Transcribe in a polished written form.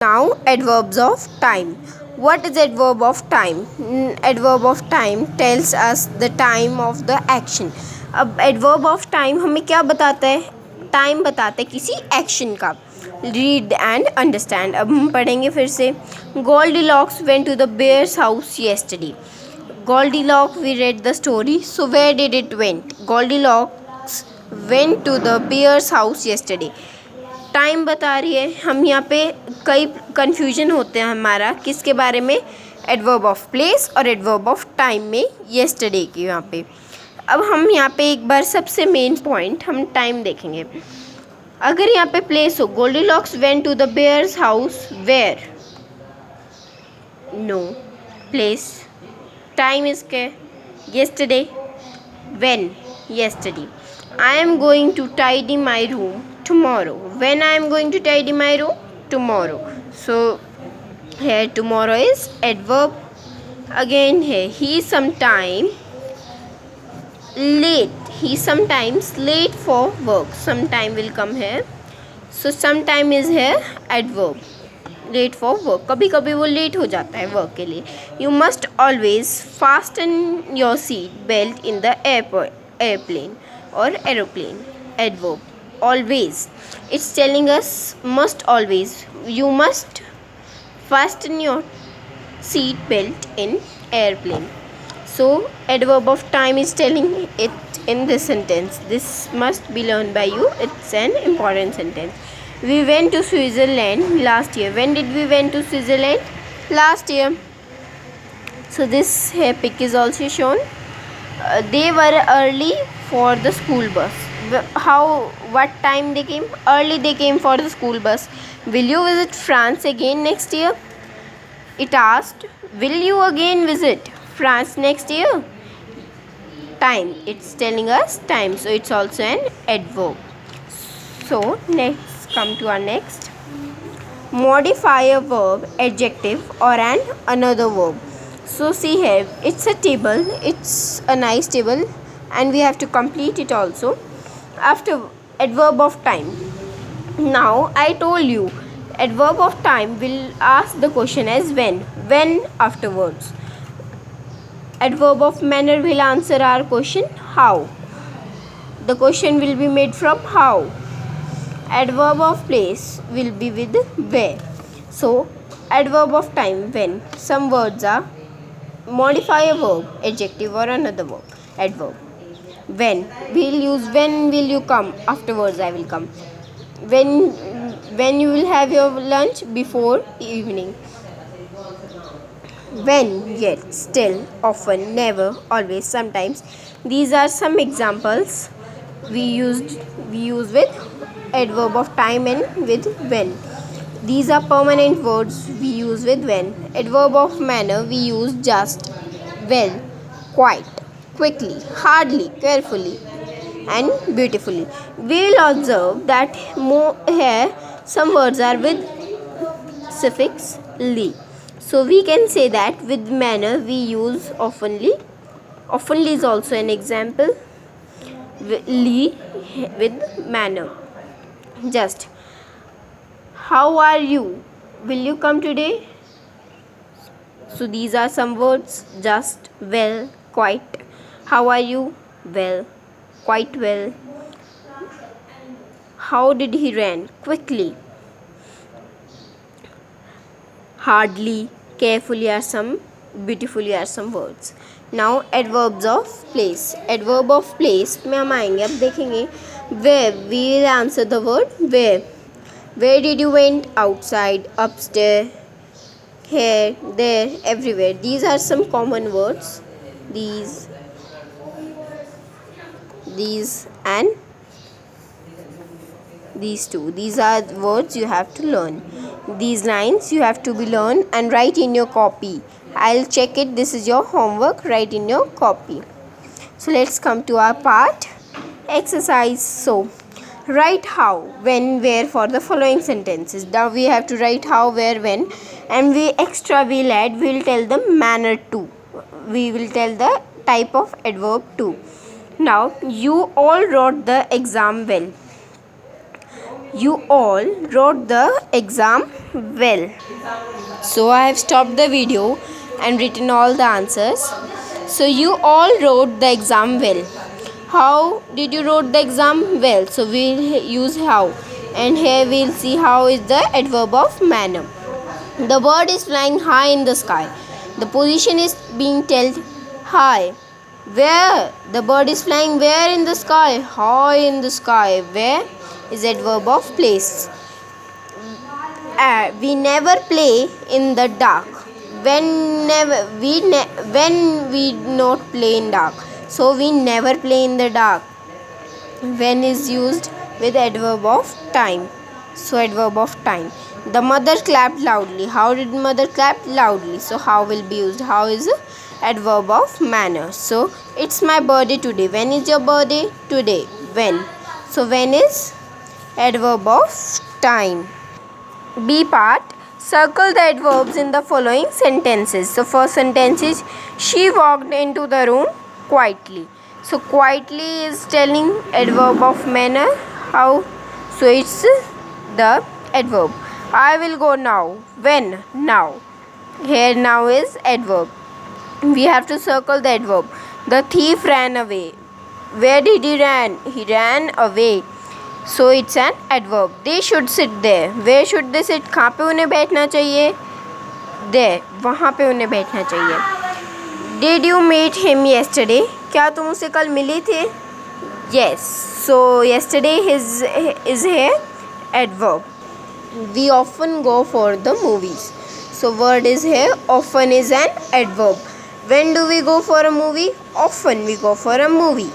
Now adverbs of time. What is adverb of time? Adverb of time tells us the time of the action. अब adverb of time हमें क्या बताता है? Time बताता है किसी एक्शन का. Read and understand. अब हम पढ़ेंगे फिर से. Goldilocks went to the bear's house yesterday. Goldilocks, we read the story. So where did it went? Goldilocks went to the bear's house yesterday. Time बता रही है. हम यहाँ पे कई कन्फ्यूजन होते हैं हमारा किसके बारे में, एडवर्ब ऑफ प्लेस और एडवर्ब ऑफ टाइम में येस्टरडे की यहाँ पे. अब हम यहाँ पे एक बार सबसे मेन पॉइंट हम टाइम देखेंगे. अगर यहाँ पे प्लेस हो, Goldilocks went to the bears' house where, no place. Time is के yesterday, when, yesterday. I am going to tidy my room tomorrow. When I am going to tidy my room? Tomorrow. So here tomorrow is adverb. Again here he is sometime late. He is sometimes late for work. Sometime will come here. So sometime is here adverb. Late for work. कभी कभी वो late हो जाता है work के लिए. You must always fasten your seat belt in the airplane or aeroplane. Adverb. Always. It's telling us must always. You must fasten your seat belt in airplane. So adverb of time is telling it in this sentence. This must be learned by you. It's an important sentence. We went to Switzerland last year. When did we went to Switzerland? Last year. So this here pic is also shown. They were early for the school bus. What time they came? Early they came for the school bus. Will you visit France again next year? It asked. Will you again visit France next year? Time. It's telling us time. So it's also an adverb. So let's come to our next. Modify a verb, adjective or another verb. So see here, it's a table. It's a nice table and we have to complete it also. After adverb of time. Now I told you adverb of time will ask the question as when. When afterwards. Adverb of manner will answer our question how. The question will be made from how. Adverb of place will be with where. So adverb of time when. Some words are modify a verb, adjective or another verb. Adverb. When. We'll use when will you come. Afterwards I will come. When you will have your lunch. Before evening. When, yet, still, often, never, always, sometimes. These are some examples we use with adverb of time and with when. These are permanent words we use with when. Adverb of manner we use just, well, quite, quickly, hardly, carefully and beautifully. We will observe that here some words are with suffix ly. So we can say that with manner we use oftenly. Oftenly is also an example. Ly with manner. Just. How are you? Will you come today? So these are some words. Just, well, quite. How are you? Well, quite well. How did he run? Quickly. Hardly, carefully are some, beautifully are some words. Now adverbs of place. Adverb of place में हम आएंगे. अब देखेंगे where. We will answer the word where. Where did you went? Outside, upstairs, here, there, everywhere. These are some common words. These and these two. These are words you have to learn. These lines you have to be learned and write in your copy. I'll check it. This is your homework. Write in your copy. So let's come to our part. Exercise. So write how, when, where for the following sentences. Now we have to write how, where, when, and we'll add. We'll tell the manner too. We will tell the type of adverb too. Now you all wrote the exam well. You all wrote the exam well. So I have stopped the video and written all the answers. So you all wrote the exam well. How did you wrote the exam well? So we'll use how. And here we'll see how is the adverb of manner. The bird is flying high in the sky. The position is being told high. Where? The bird is flying where in the sky? High in the sky. Where is adverb of place. We never play in the dark. When we not play in dark. So we never play in the dark. When is used with adverb of time. So adverb of time. The mother clapped loudly. How did mother clap? Loudly. So how will be used? How is adverb of manner. So it's my birthday today. When is your birthday? Today. When? So when is adverb of time. B part. Circle the adverbs in the following sentences. So first sentence is she walked into the room quietly. So quietly is telling adverb of manner. How? So it's the adverb. I will go now. When? Now. Here now is adverb. We have to circle the adverb. The thief ran away. Where did he ran? He ran away. So it's an adverb. They should sit there. Where should they sit? कहाँ पे उन्हें बैठना चाहिए? There. वहाँ पे उन्हें बैठना चाहिए. Did you meet him yesterday? क्या तुम उससे कल मिली थे? Yes. So yesterday is here adverb. We often go for the movies. So word is here. Often is an adverb. When do we go for a movie? Often we go for a movie.